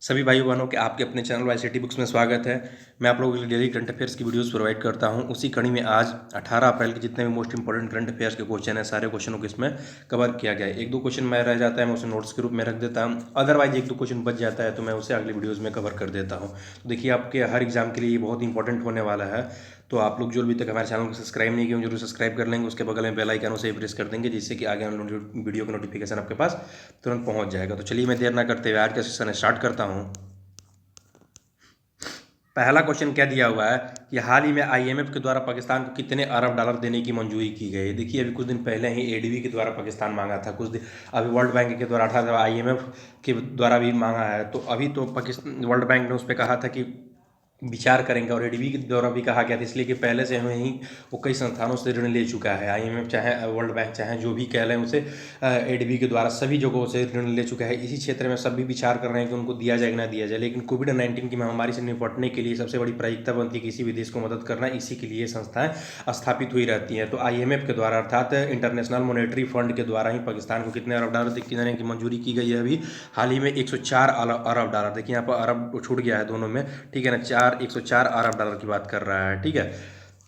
सभी भाई बहनों के आपके अपने चैनल वाईसीटी बुक्स में स्वागत है। मैं आप लोगों के लिए डेली करंट अफेयर्स की वीडियोस प्रोवाइड करता हूं। उसी कड़ी में आज 18 अप्रैल के जितने भी मोस्ट इंपॉर्टेंट करंट अफेयर्स के क्वेश्चन हैं, सारे क्वेश्चनों को इसमें कवर किया गया है। एक दो क्वेश्चन मैं रह जाता है, मैं उसे नोट्स के रूप में रख देता हूँ। अदरवाइज एक दो क्वेश्चन बच जाता है तो मैं उसे अगली वीडियोज़ में कवर कर देता हूँ। तो देखिए, आपके हर एग्जाम के लिए ये बहुत इंपॉर्टेंट होने वाला है। तो आप लोग जो अभी तक हमारे चैनल को सब्सक्राइब नहीं किए जरूर सब्सक्राइब कर लेंगे। उसके बगल में बेल आइकन उसे प्रेस कर देंगे, जिससे कि आगे वीडियो का नोटिफिकेशन आपके पास तुरंत पहुंच जाएगा। तो चलिए, मैं देर ना करते हुए आज का सेशन स्टार्ट करता हूँ। पहला क्वेश्चन क्या दिया हुआ है कि हाल ही में आईएमएफ के द्वारा पाकिस्तान को कितने अरब डॉलर देने की मंजूरी की गई। देखिए, अभी कुछ दिन पहले ही एडीबी के द्वारा पाकिस्तान मांगा था, कुछ दिन अभी वर्ल्ड बैंक के द्वारा था, आईएमएफ के द्वारा भी मांगा है। तो अभी तो पाकिस्तान वर्ल्ड बैंक ने उस पर कहा था कि विचार करेंगे, और एडीबी के द्वारा भी कहा गया था, इसलिए कि पहले से हमें ही वो कई संस्थानों से ऋण ले चुका है। आईएमएफ चाहे वर्ल्ड बैंक चाहे जो भी कह लें उसे, एडीबी के द्वारा सभी जगहों से ऋण ले चुका है। इसी क्षेत्र में सब भी विचार कर रहे हैं कि उनको दिया जाए कि ना दिया जाए। लेकिन कोविड-19 की महामारी से निपटने के लिए सबसे बड़ी प्राथमिकता बनती है किसी भी देश को मदद करना। इसी के लिए संस्थाएं स्थापित हुई रहती हैं। तो आईएमएफ के द्वारा अर्थात इंटरनेशनल मॉनेटरी फंड के द्वारा ही पाकिस्तान को कितने अरब डॉलर देने की मंजूरी की गई है अभी हाल ही में 104 अरब डॉलर। देखिए, यहाँ पर अरब छूट गया है दोनों में, ठीक है ना। 104 अरब डॉलर की बात कर रहा है, ठीक है।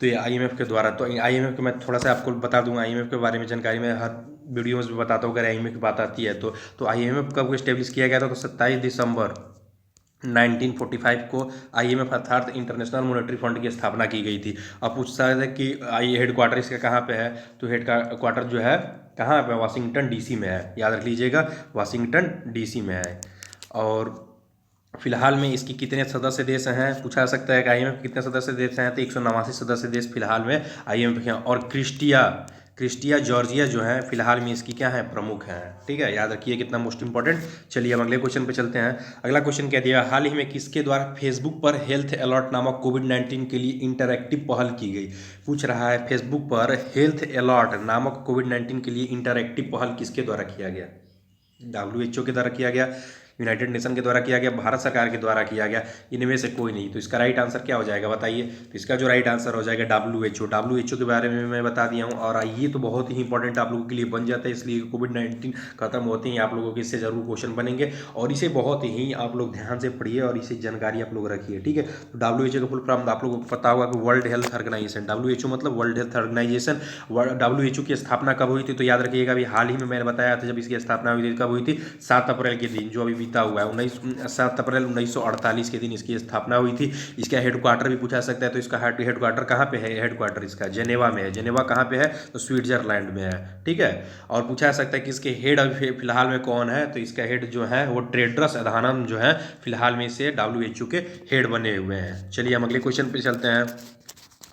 तो ये आईएमएफ के द्वारा, तो आईएमएफ को मैं थोड़ा सा आपको बता दूंगा। आईएमएफ के बारे में जानकारी मैं हर वीडियो में भी बताता हूँ अगर आईएमएफ की बात आती है तो आईएमएफ कब इस्टेब्लिश किया गया था, तो 27 दिसंबर 1945 को आईएमएफ अर्थात इंटरनेशनल मॉनेटरी फंड की स्थापना की गई थी। अब पूछता है कि आई हेड क्वार्टर इसका कहाँ पे है, तो हेड का क्वार्टर जो है कहाँ पे, वाशिंगटन डीसी में है। याद रख लीजिएगा, वाशिंगटन डीसी में है। और फिलहाल में इसकी कितने सदस्य देश हैं, पूछा जा सकता है कि आईएमएफ कितने सदस्य देश हैं, तो 189 सदस्य देश फिलहाल में आईएमएफ के हैं। और क्रिस्टिया जॉर्जिया जो है फिलहाल में इसकी क्या है, प्रमुख हैं, ठीक है। याद रखिए कितना मोस्ट इंपॉर्टेंट। चलिए, हम अगले क्वेश्चन पे चलते हैं। अगला क्वेश्चन क्या दिया, हाल ही में किसके द्वारा फेसबुक पर हेल्थ अलर्ट नामक कोविड-19 के लिए इंटरैक्टिव पहल की गई। पूछ रहा है, फेसबुक पर हेल्थ अलर्ट नामक कोविड-19 के लिए इंटरैक्टिव पहल किसके द्वारा किया गया। WHO के द्वारा किया गया, यूनाइटेड नेशन के द्वारा किया गया, भारत सरकार के द्वारा किया गया, इनमें से कोई नहीं। तो इसका राइट आंसर क्या हो जाएगा बताइए। तो इसका जो राइट आंसर हो जाएगा WHO के बारे में मैं बता दिया हूँ। और ये तो बहुत ही इंपॉर्टेंट आप लोगों के लिए बन जाता है, इसलिए कोविड-19 खत्म होते ही आप लोगों के इससे जरूर क्वेश्चन बनेंगे, और इसे बहुत ही आप लोग ध्यान से पढ़िए और इसे जानकारी आप लोग रखिए, ठीक है। तो WHO का फुल फॉर्म आप लोगों को पता होगा कि वर्ल्ड हेल्थ ऑर्गेनाइजेशन। WHO मतलब वर्ल्ड हेल्थ ऑर्गेनाइजेशन। WHO की स्थापना कब हुई थी, तो याद रखिएगा अभी हाल ही में मैंने बताया था जब इसकी स्थापना हुई थी। कब हुई थी, 7 अप्रैल के दिन, जो अभी बीता हुआ है 7 अप्रैल 1948 के दिन इसकी स्थापना हुई थी। इसका हेडक्वार्टर भी पूछा सकता है, तो इसका हेडक्वार्टर कहाँ पे है, हेडक्वार्टर इसका जेनेवा में है। जेनेवा कहाँ पे है, तो स्विट्जरलैंड में है, ठीक है। और पूछा सकता है कि इसके हेड अभी फिलहाल में कौन है, तो इसका हेड जो है वो टेड्रस अधानम जो है फिलहाल में इसे WHO के हेड बने हुए हैं। चलिए, हम अगले क्वेश्चन पे चलते हैं।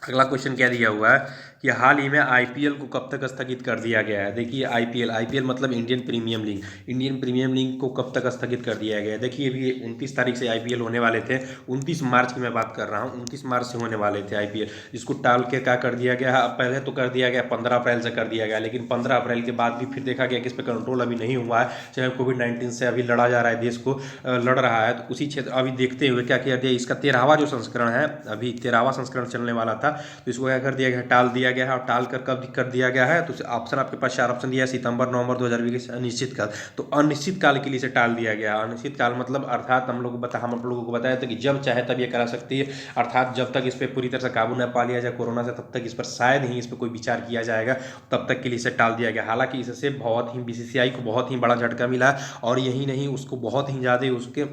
अगला क्वेश्चन क्या दिया हुआ है कि हाल ही में आईपीएल को कब तक स्थगित कर दिया गया है। देखिए, आईपीएल मतलब Indian premium league, Indian premium league को कब तक स्थगित कर दिया गया है। देखिए, अभी 29 तारीख से आईपीएल होने वाले थे, 29 मार्च की मैं बात कर रहा हूँ, 29 मार्च से होने वाले थे आईपीएल। इसको टाल के क्या कर दिया गया, पहले तो कर दिया गया 15 अप्रैल से कर दिया गया, लेकिन 15 अप्रैल के बाद भी फिर देखा गया कि इस पर कंट्रोल अभी नहीं हुआ है। चाहे कोविड-19 से अभी लड़ा जा रहा है, देश को लड़ रहा है, तो उसी क्षेत्र अभी देखते हुए क्या किया गया, इसका 13वां जो संस्करण है, अभी 13वां संस्करण चलने वाला था, तो इसको क्या कर दिया गया, टाल दिया गया है। और टाल कर कब कर दिया गया है, तो ऑप्शन आपके पास 4 ऑप्शन दिया है, सितंबर, नवंबर 2020, अनिश्चित काल। तो अनिश्चित काल के लिए इसे टाल दिया गया। अनिश्चित काल मतलब अर्थात हम लोगों को बताया था कि जब चाहे तब ये करा सकती है, अर्थात जब तक इस पर पूरी तरह से काबू न पा लिया जाए कोरोना से, तब तक इस पर शायद ही इस पर कोई विचार किया जाएगा, तब तक के लिए इसे टाल दिया गया। हालांकि इससे बहुत ही बीसीसीआई को बहुत ही बड़ा झटका मिला, और यही नहीं, उसको बहुत ही ज़्यादा उसके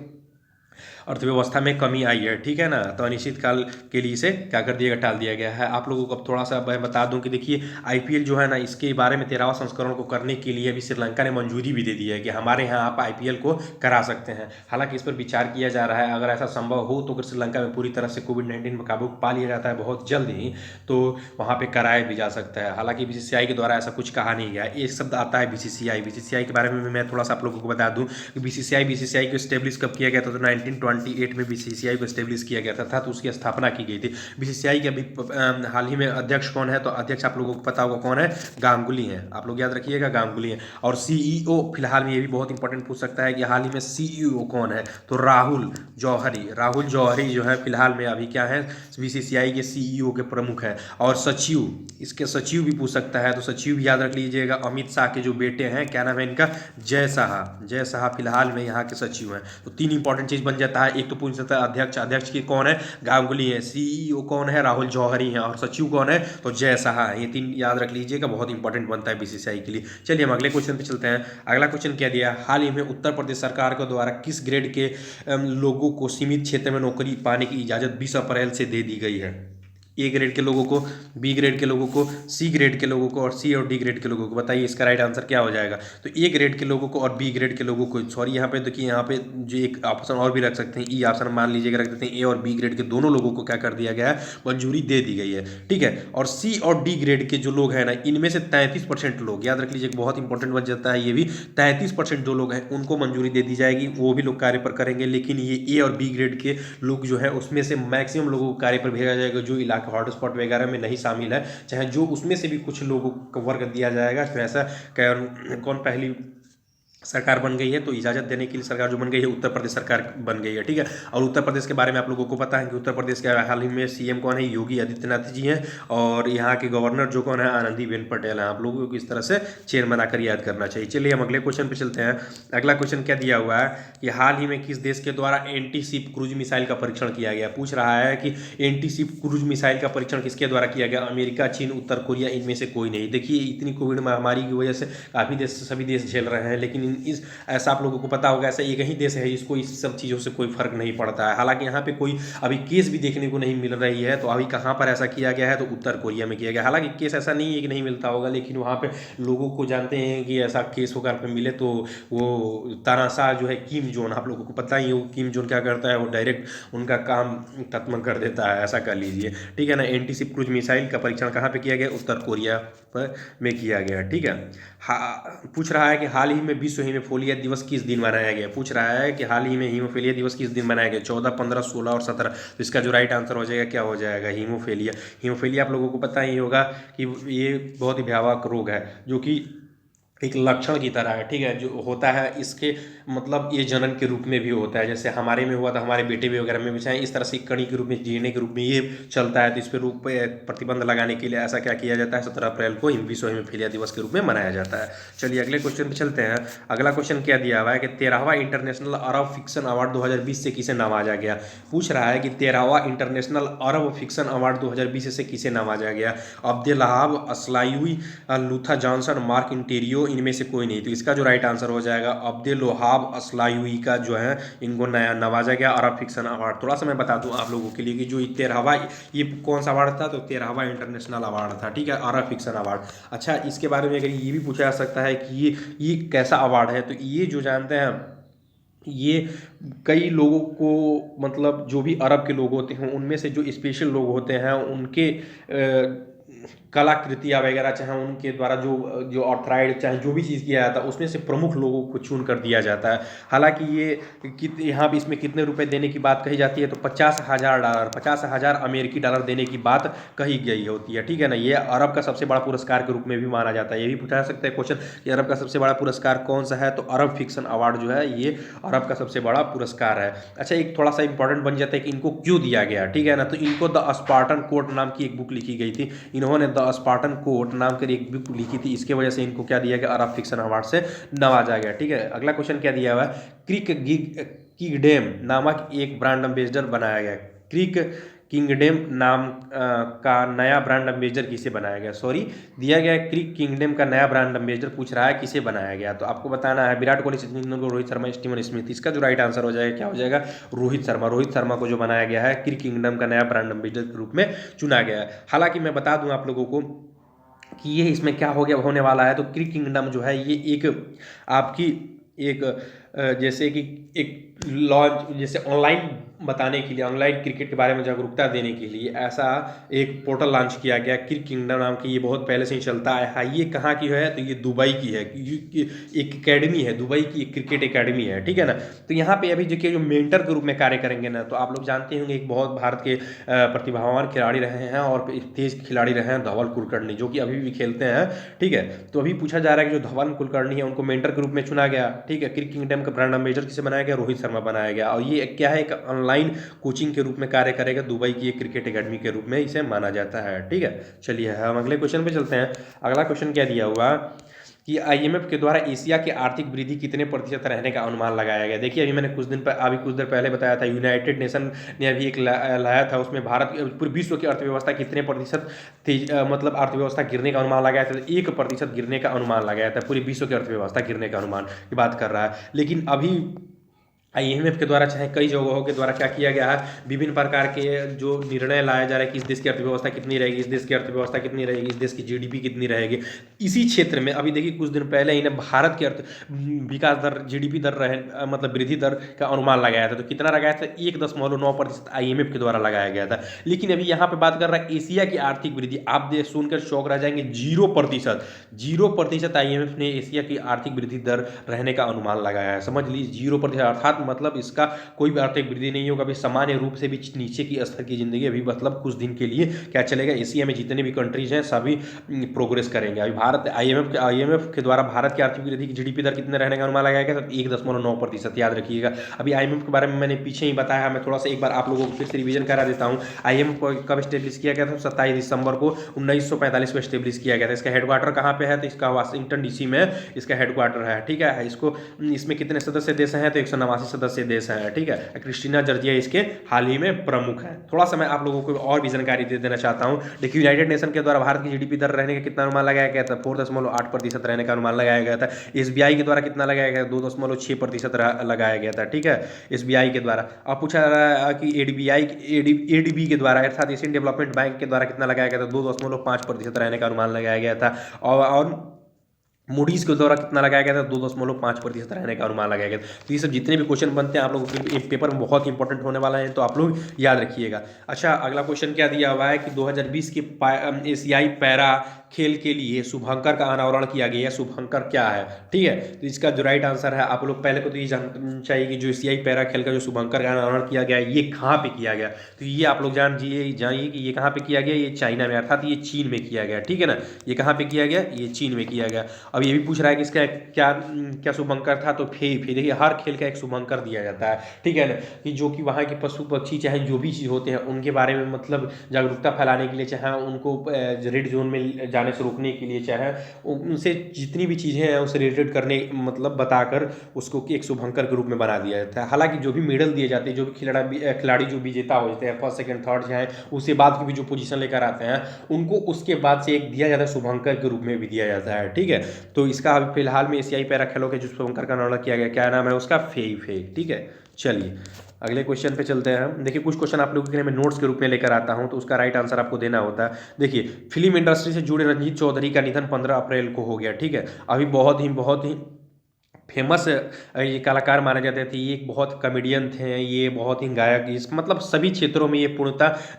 अर्थव्यवस्था में कमी आई है, ठीक है ना। तो अनिश्चित काल के लिए इसे क्या कर दिया गया, टाल दिया गया है। आप लोगों को अब थोड़ा सा मैं बता दूं कि देखिए, आईपीएल जो है ना, इसके बारे में 13वां संस्करण को करने के लिए अभी श्रीलंका ने मंजूरी भी दे दी है कि हमारे यहाँ आप आईपीएल को करा सकते हैं। हालांकि इस पर विचार किया जा रहा है, अगर ऐसा संभव हो तो अगर श्रीलंका में पूरी तरह से कोविड-19 में काबू पा लिया जाता है बहुत जल्द ही, तो वहाँ पर कराया भी जा सकता है। हालांकि बीसीसीआई के द्वारा ऐसा कुछ कहा नहीं गया। एक शब्द आता है बीसीसीआई के बारे में मैं थोड़ा सा आप लोगों को बता दूं कि बीसीसीआई को स्टेब्लिश कब किया गया था, तो 1978 में बीसीसीआई को स्टेब्लिश किया गया था तो उसकी स्थापना की गई थी। बीसीसीआई के अभी हाल ही में अध्यक्ष कौन है, तो अध्यक्ष आप लोगों को पता होगा कौन है, गांगुली हैं, आप लोग याद रखिएगा गांगुली हैं। और सीईओ फिलहाल में, ये भी बहुत इंपॉर्टेंट पूछ सकता है कि हाल ही में सीईओ कौन है, तो राहुल जौहरी। राहुल जौहरी जो है फिलहाल में अभी क्या है, बीसीसीआई के सीईओ के प्रमुख हैं। और सचिव, इसके सचिव भी पूछ सकता है, तो सचिव भी याद रख लीजिएगा, अमित शाह के जो बेटे हैं, क्या नाम है इनका, जय शाह। जय शाह फिलहाल में यहाँ के सचिव हैं। तो तीन इंपॉर्टेंट चीज बन जाता है, एक तो पूछ सकता है अध्यक्ष, अध्यक्ष की कौन है, गांगुली है, सीईओ कौन है, राहुल जौहरी है, और सचिव कौन है, तो जय शाह है। ये तीन याद रख लीजिएगा, बहुत इंपॉर्टेंट बनता है बीसीसीआई के लिए। चलिए हम अगले क्वेश्चन पे चलते हैं। अगला क्वेश्चन क्या दिया, हाल ही में उत्तर प्रदेश सरकार के द्वारा किस ग्रेड के लोगों को सीमित क्षेत्र में नौकरी पाने की इजाजत 20 अप्रैल से दे दी गई है। ए ग्रेड के लोगों को, बी ग्रेड के लोगों को, सी ग्रेड के लोगों को और सी और डी ग्रेड के लोगों को। बताइए इसका राइट आंसर क्या हो जाएगा। तो ए ग्रेड के लोगों को और बी ग्रेड के लोगों को, सॉरी यहाँ पे देखिए, यहाँ पे जो एक ऑप्शन और भी रख सकते हैं, ई ऑप्शन मान लीजिएगा रख देते हैं, ए और बी ग्रेड के दोनों लोगों को क्या कर दिया गया है, मंजूरी दे दी गई है। ठीक है, और सी और डी ग्रेड के जो लोग हैं ना, इनमें से 33% लोग, याद रख लीजिए बहुत इंपॉर्टेंट बन जाता है ये भी, 33% जो लोग हैं उनको मंजूरी दे दी जाएगी, वो भी लोग कार्य पर करेंगे। लेकिन ये ए और बी ग्रेड के लोग जो है उसमें से मैक्सिमम लोगों को कार्य पर भेजा जाएगा जो इलाका हॉटस्पॉट वगैरह में नहीं शामिल है, चाहे जो उसमें से भी कुछ लोगों को वर्ग दिया जाएगा। फिर ऐसा कौन पहली सरकार बन गई है, तो इजाज़त देने के लिए सरकार जो बन गई है, उत्तर प्रदेश सरकार बन गई है। ठीक है, और उत्तर प्रदेश के बारे में आप लोगों को पता है कि उत्तर प्रदेश के हाल ही में सीएम कौन है, योगी आदित्यनाथ जी हैं, और यहाँ के गवर्नर जो कौन है, आनंदीबेन पटेल हैं। आप लोगों को इस तरह से चेन बनाकर याद करना चाहिए। चलिए हम अगले क्वेश्चन पर चलते हैं। अगला क्वेश्चन क्या दिया हुआ है कि हाल ही में किस देश के द्वारा एंटी शिप क्रूज मिसाइल का परीक्षण किया गया। पूछ रहा है कि एंटी शिप क्रूज मिसाइल का परीक्षण किसके द्वारा किया गया, अमेरिका, चीन, उत्तर कोरिया, इनमें से कोई नहीं। देखिए इतनी कोविड महामारी की वजह से काफ़ी देश, सभी देश झेल रहे हैं, लेकिन इस ऐसा आप लोगों को पता होगा, ऐसा एक ही देश है इसको इस सब चीज़ों से कोई फर्क नहीं पड़ता है। हालांकि यहाँ पे कोई अभी केस भी देखने को नहीं मिल रही है, तो अभी कहाँ पर ऐसा किया गया है, तो उत्तर कोरिया में किया गया। हालांकि केस ऐसा नहीं है कि नहीं मिलता होगा, लेकिन वहाँ पे लोगों को जानते हैं कि ऐसा केस होकर पे मिले तो वो तानाशाह जो है किम जोन, आप लोगों को पता ही है किम जोन क्या करता है, वो डायरेक्ट उनका काम खत्म कर देता है, ऐसा कर लीजिए। ठीक है ना, एंटी शिप क्रूज मिसाइल का परीक्षण कहाँ पे किया गया, उत्तर कोरिया पर में किया गया। ठीक है, पूछ रहा है कि हाल ही में विश्व हीमोफीलिया दिवस किस दिन मनाया गया। पूछ रहा है कि हाल ही में हीमोफीलिया दिवस किस दिन मनाया गया, 14, 15, 16 और 17। तो इसका जो राइट आंसर हो जाएगा क्या हो जाएगा, हीमोफीलिया। हीमोफीलिया आप लोगों को पता ही होगा कि ये बहुत ही भयावह रोग है, जो कि एक लक्षण की तरह है। ठीक है, जो होता है इसके मतलब ये जनन के रूप में भी होता है, जैसे हमारे में हुआ था, हमारे बेटे में वगैरह में भी, चाहे इस तरह से कणी के रूप में, डीएनए के रूप में ये चलता है। तो इस पर रूप प्रतिबंध लगाने के लिए ऐसा क्या किया जाता है, 17 अप्रैल को विश्व हीमोफीलिया दिवस के रूप में मनाया जाता है। चलिए अगले क्वेश्चन पे चलते हैं। अगला क्वेश्चन क्या दिया हुआ है कि 13वां इंटरनेशनल अरब फिक्शन अवार्ड 2020 से किसे नवाजा गया। पूछ रहा है कि 13वां इंटरनेशनल अरब फिक्शन अवार्ड 2020 से किसे नवाजा गया, अब्देलहाब असलायुई, लूथा जॉनसन, मार्क इंटेरियो, इनमें से कोई नहीं। तो इसका जो राइट आंसर हो जाएगा अब्देलहाब असलायुई का जो है इनको नया नवाजा गया अरब फिक्शन अवार्ड। थोड़ा सा मैं बता दूं आप लोगों के लिए कि जो 13वां, ये कौन सा अवार्ड था, तो 13वां इंटरनेशनल अवार्ड था। ठीक है, अरब फिक्शन अवार्ड। अच्छा, इसके बारे में अगर ये भी पूछा जा सकता है कि ये कैसा अवार्ड है, तो ये जो जानते हैं, ये कई लोगों को, मतलब जो भी अरब के लोग होते हैं उनमें से जो स्पेशल लोग होते हैं उनके कलाकृतियाँ वगैरह, चाहे उनके द्वारा जो जो ऑथराइड, चाहे जो भी चीज़ किया जाता है उसमें से प्रमुख लोगों को चुन कर दिया जाता है। हालांकि ये यहाँ भी इसमें कितने रुपए देने की बात कही जाती है, तो $50,000, $50,000 देने की बात कही गई होती है। ठीक है ना, ये अरब का सबसे बड़ा पुरस्कार के रूप में भी माना जाता है। ये भी पूछा जा सकता है क्वेश्चन कि अरब का सबसे बड़ा पुरस्कार कौन सा है, तो अरब फिक्शन अवार्ड जो है ये अरब का सबसे बड़ा पुरस्कार है। अच्छा, एक थोड़ा सा इंपॉर्टेंट बन जाता है कि इनको क्यों दिया गया। ठीक है ना, तो इनको द स्पार्टन कोड नाम की एक बुक लिखी गई थी, इन्होंने द स्पार्टन कोड नाम की एक बुक लिखी थी, इसके वजह से इनको क्या दिया गया, अरब फिक्शन अवार्ड से नवाजा गया। ठीक है, अगला क्वेश्चन क्या दिया हुआ है, क्रिक किंगडम नामक एक ब्रांड एम्बेसडर बनाया गया। क्रिक किंगडम नाम का नया ब्रांड एम्बेसडर किसे बनाया गया, सॉरी दिया गया है क्रिक किंगडम का नया ब्रांड एम्बेसडर, पूछ रहा है किसे बनाया गया। तो आपको बताना है विराट कोहली, सचिन तेंदुलकर, रोहित शर्मा, स्टीवन स्मिथ। इसका जो राइट आंसर हो जाएगा क्या हो जाएगा, रोहित शर्मा। रोहित शर्मा को जो बनाया गया है क्रिक किंगडम का नया ब्रांड एम्बेसडर के रूप में चुना गया है। हालांकि मैं बता दूं आप लोगों को कि ये इसमें क्या हो गया होने वाला है, तो क्रिक किंगडम जो है ये एक आपकी एक जैसे कि एक लॉन्च, जैसे ऑनलाइन बताने के लिए, ऑनलाइन क्रिकेट के बारे में जागरूकता देने के लिए ऐसा एक पोर्टल लॉन्च किया गया, क्रिक किंगडम नाम की। ये बहुत पहले से ही चलता है। ये कहाँ की है? तो ये दुबई की है। एक एकेडमी है, दुबई की एक क्रिकेट एकेडमी है, ठीक है ना। तो यहाँ पे अभी जो मेंटर के रूप में कार्य करेंगे ना, तो आप लोग जानते होंगे एक बहुत भारत के प्रतिभावान खिलाड़ी रहे हैं और तेज खिलाड़ी रहे हैं धवल कुलकर्णी, जो कि अभी भी खेलते हैं, ठीक है। तो अभी पूछा जा रहा है कि जो धवल कुलकर्णी है उनको मेंटर के रूप में चुना गया, ठीक है। क्रिक किंगडम का ब्रांड एम्बेसडर किसे बनाया गया? रोहित शर्मा बनाया गया। और ये क्या है? एक ऑनलाइन कोचिंग के रूप में कार्य करेगा, दुबई की एक क्रिकेट एकेडमी के रूप में इसे माना जाता है, ठीक है। चलिए हम अगले क्वेश्चन पे चलते हैं। अगला क्वेश्चन क्या दिया हुआ कि आईएमएफ के द्वारा एशिया की आर्थिक वृद्धि कितने प्रतिशत रहने का अनुमान लगाया गया? देखिए, अभी मैंने कुछ देर पहले बताया था, यूनाइटेड नेशन ने अभी एक लाया था, उसमें भारत पूरे विश्व की अर्थव्यवस्था कितने प्रतिशत मतलब अर्थव्यवस्था गिरने का अनुमान लगाया था। 1% गिरने का अनुमान लगाया था, पूरी विश्व की अर्थव्यवस्था गिरने का अनुमान की बात कर रहा है। लेकिन अभी आईएमएफ के द्वारा चाहे कई जगहों के द्वारा क्या किया गया है, विभिन्न प्रकार के जो निर्णय लाया जा रहा है कि इस देश की अर्थव्यवस्था कितनी रहेगी, इस देश की अर्थव्यवस्था कितनी रहेगी, इस देश की जीडीपी कितनी रहेगी। इसी क्षेत्र में अभी देखिए कुछ दिन पहले ही ने भारत की विकास दर, जीडीपी दर मतलब वृद्धि दर का अनुमान लगाया था। तो कितना लगाया था? 1.9% आईएमएफ के द्वारा लगाया गया था। लेकिन अभी यहाँ पे बात कर रहा है एशिया की आर्थिक वृद्धि, आप सुनकर चौंक रह जाएंगे, 0%। 0% आईएमएफ ने एशिया की आर्थिक वृद्धि दर रहने का अनुमान लगाया है। समझ लीजिए 0%, अर्थात मतलब इसका कोई भी आर्थिक वृद्धि नहीं होगा। अभी सामान्य रूप से भी नीचे की स्तर की जिंदगी अभी मतलब कुछ दिन के लिए क्या चलेगा, एशिया में जितने भी कंट्रीज हैं सभी प्रोग्रेस करेंगे। अभी भारत आईएमएफ के द्वारा भारत की आर्थिक वृद्धि की जीडीपी दर कितने रहने का अनुमान लगाया गया? तो 1.9%, याद रखिएगा। अभी आईएमएफ के बारे में मैंने पीछे ही बताया, मैं थोड़ा सा एक बार आप लोगों को फिर से रिवीजन करा देता हूँ। आईएमएफ को कब स्टेब्लिश किया गया था? 27 दिसंबर को 1945 को स्टेब्लिश किया गया था। इसका हेडक्वार्टर कहाँ पे है? तो इसका वाशिंगटन डीसी में इसका हेडक्वार्टर है, ठीक है। इसमें कितने सदस्य देश हैं? तो 189 सदस्य देश हैं, ठीक है। क्रिस्टीना जॉर्जिया इसके हाल ही में प्रमुख है। थोड़ा सा मैं आप लोगों को और भी जानकारी दे देना चाहता हूं। देखिए, यूनाइटेड नेशन के द्वारा भारत की जीडीपी दर रहने का कितना अनुमान लगाया गया था? 4.8% रहने का अनुमान लगाया गया था। एसबीआई के द्वारा कितना लगाया गया? 2.6% लगाया गया था, ठीक है, एसबीआई के द्वारा। अब पूछा जा रहा है कि एडीबी के द्वारा अर्थात एशियन डेवलपमेंट बैंक के द्वारा कितना लगाया गया था? 2.5% रहने का अनुमान लगाया गया था। और मूडीज के द्वारा कितना लगाया गया था? 2.5% रहने का अनुमान लगाया गया था। तो ये सब जितने भी क्वेश्चन बनते हैं आप लोगों के पेपर में बहुत इंपॉर्टेंट होने वाला है, तो आप लोग याद रखिएगा। अच्छा, अगला क्वेश्चन क्या दिया हुआ है कि 2020 के एशियाई पैरा खेल के लिए शुभंकर का अनावरण किया गया। शुभंकर क्या है, ठीक है। तो इसका जो राइट आंसर है, आप लोग पहले को तो ये जानना चाहिए कि जो एशियाई पैरा खेल का जो शुभंकर का अनावरण किया गया ये कहाँ पे किया गया। तो ये आप लोग जानिए कि ये कहाँ पे किया गया। ये चाइना में, अर्थात ये चीन में किया गया, ठीक है ना। ये कहाँ पे किया गया? ये चीन में किया गया। अब ये भी पूछ रहा है कि इसका क्या क्या शुभंकर था? तो फे देखिए, हर खेल का एक शुभंकर दिया जाता है, ठीक है ना। कि जो कि वहाँ के पशु पक्षी चाहे जो भी चीज़ होते हैं उनके बारे में मतलब जागरूकता फैलाने के लिए, चाहे उनको रेड जोन में जाने से रोकने के लिए, चाहे उनसे जितनी भी चीज़ें हैं उससे रिलेटेड करने मतलब बताकर उसको एक शुभंकर के रूप में बना दिया जाता है। हालांकि जो भी मेडल दिए जाते हैं, जो भी खिलाड़ी जो विजेता हो जाते हैं, फर्स्ट सेकंड थर्ड चाहे उसके बाद की भी जो पोजीशन लेकर आते हैं, उनको उसके बाद से एक दिया जाता है शुभंकर के रूप में भी दिया जाता है, ठीक है। तो इसका अभी फिलहाल में एशियाई पैरा खेलों के जो शुभंकर का अनावरण किया गया, क्या नाम है उसका? फे, ठीक है। चलिए अगले क्वेश्चन पे चलते हैं। देखिए, कुछ क्वेश्चन आप लोगों के लिए मैं नोट्स के रूप में लेकर आता हूं, तो उसका राइट आंसर आपको देना होता है। देखिए, फिल्म इंडस्ट्री से जुड़े रंजीत चौधरी का निधन 15 अप्रैल को हो गया, ठीक है। अभी बहुत ही फेमस ये कलाकार माने जाते थे। ये एक बहुत कॉमेडियन थे, ये बहुत ही गायक, इस मतलब सभी क्षेत्रों में ये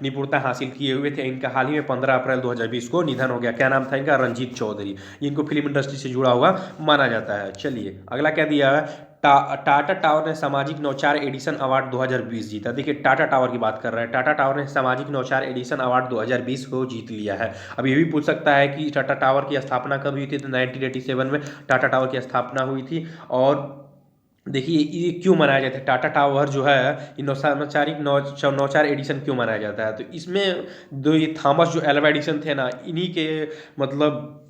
निपुणता हासिल किए हुए थे। इनका हाल ही में 15 अप्रैल 2020 को निधन हो गया। क्या नाम था इनका? रंजीत चौधरी। इनको फिल्म इंडस्ट्री से जुड़ा हुआ माना जाता है। चलिए अगला क्या दिया है। टाटा टावर ने सामाजिक नवाचार एडिशन अवार्ड 2020 जीता। देखिए, टाटा टावर की बात कर रहे हैं। टाटा टावर ने सामाजिक नवाचार एडिशन अवार्ड 2020 को जीत लिया है। अब ये भी पूछ सकता है कि टाटा टावर की स्थापना कब हुई थी? तो 1987 में टाटा टावर की स्थापना हुई थी। और देखिए, ये क्यों मनाया जाता है टाटा टावर जो है, ये नौचार एडिशन क्यों मनाया जाता है? तो इसमें दो ये थॉमस जो एल्वा एडिशन थे ना, इन्हीं के मतलब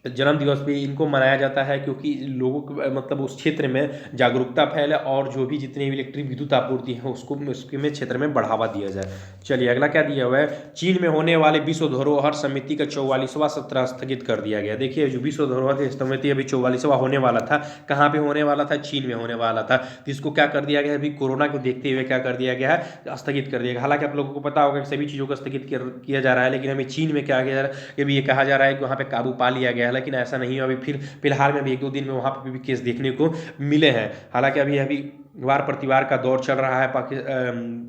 जन्म दिवस पे इनको मनाया जाता है, क्योंकि लोगों को मतलब उस क्षेत्र में जागरूकता फैले और जो भी जितने भी इलेक्ट्रिक विद्युत आपूर्ति है उसके में क्षेत्र में बढ़ावा दिया जाए। चलिए अगला क्या दिया हुआ है। चीन में होने वाले विश्व धरोहर समिति का 44वां सत्र स्थगित कर दिया गया। देखिए, जो विश्व धरोहर समिति अभी 44वां होने वाला था, कहाँ पे होने वाला था? चीन में होने वाला था। तो इसको क्या कर दिया गया? अभी कोरोना को देखते हुए क्या कर दिया गया है? स्थगित कर दिया गया। हालांकि आप लोगों को पता होगा कि सभी चीज़ों को स्थगित किया जा रहा है, लेकिन हमें चीन में क्या किया जा रहा है, अभी ये कहा जा रहा है कि वहाँ पे काबू पा लिया गया है। लेकिन ऐसा नहीं है। अभी फिलहाल में भी 1-2 दिन में वहाँ पर भी केस देखने को मिले हैं। हालांकि अभी वार प्रतिवार का दौर चल रहा है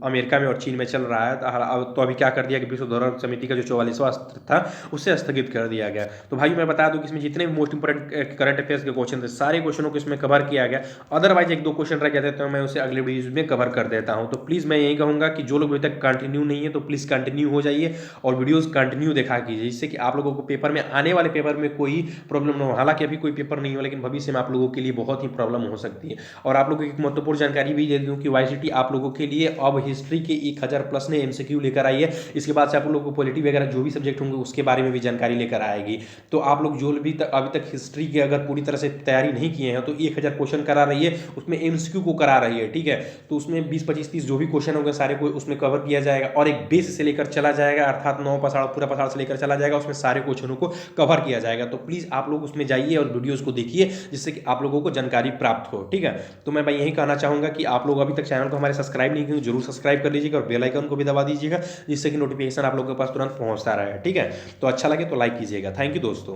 अमेरिका में और चीन में चल रहा है। तो अभी क्या कर दिया कि विश्व धरोहर समिति का जो 44वां सत्र था उसे स्थगित कर दिया गया। तो भाई मैं बता दूं कि इसमें जितने भी मोस्ट इंपोर्टेंट करंट अफेयर्स के क्वेश्चन थे सारे क्वेश्चनों को इसमें कवर किया गया। अदरवाइज एक दो क्वेश्चन रह जाते तो मैं उसे अगले वीडियोज में कवर कर देता हूँ। तो प्लीज़ मैं यही कहूँगा कि जो लोग अभी तक कंटिन्यू नहीं है तो प्लीज़ कंटिन्यू हो जाइए और वीडियोज़ कंटिन्यू देखा कीजिए, जिससे कि आप लोगों को पेपर में आने वाले पेपर में कोई प्रॉब्लम ना हो। हालांकि अभी कोई पेपर नहीं हो, लेकिन भविष्य में आप लोगों के लिए बहुत ही प्रॉब्लम हो सकती है। और आप लोगों को एक महत्वपूर्ण जानकारी भी दे दूं कि वाईसीटी आप लोगों के लिए अब हिस्ट्री के 1000 प्लस ने एमसीक्यू लेकर आई है। इसके बाद से आप लोगों को पॉलिटी वगैरह जो भी सब्जेक्ट होंगे उसके बारे में भी जानकारी लेकर आएगी। तो आप लोग जो भी अभी तक हिस्ट्री की अगर पूरी तरह से तैयारी नहीं किए हैं तो 1000 क्वेश्चन करा रही है, उसमें एमसीक्यू को करा रही है, ठीक है। तो उसमें 20, 25, 30 जो भी क्वेश्चन होंगे सारे को उसमें कवर किया जाएगा और एक बेस से लेकर चला जाएगा, अर्थात 9 पसाड़ पूरा पसाड़ से लेकर चला जाएगा, उसमें सारे क्वेश्चनों को कवर किया जाएगा। तो प्लीज़ आप लोग उसमें जाइए और वीडियोज़ को देखिए, जिससे कि आप लोगों को जानकारी प्राप्त हो, ठीक है। तो मैं भाई यही कहना चाहूँगा कि आप लोग अभी तक चैनल को हमारे सब्सक्राइब नहीं किए जरूर सब्सक्राइब कर लीजिएगा और बेल आइकन को भी दबा दीजिएगा, जिससे कि नोटिफिकेशन आप लोगों के पास तुरंत पहुँचता रहे, ठीक है। तो अच्छा लगे तो लाइक कीजिएगा। थैंक यू दोस्तों।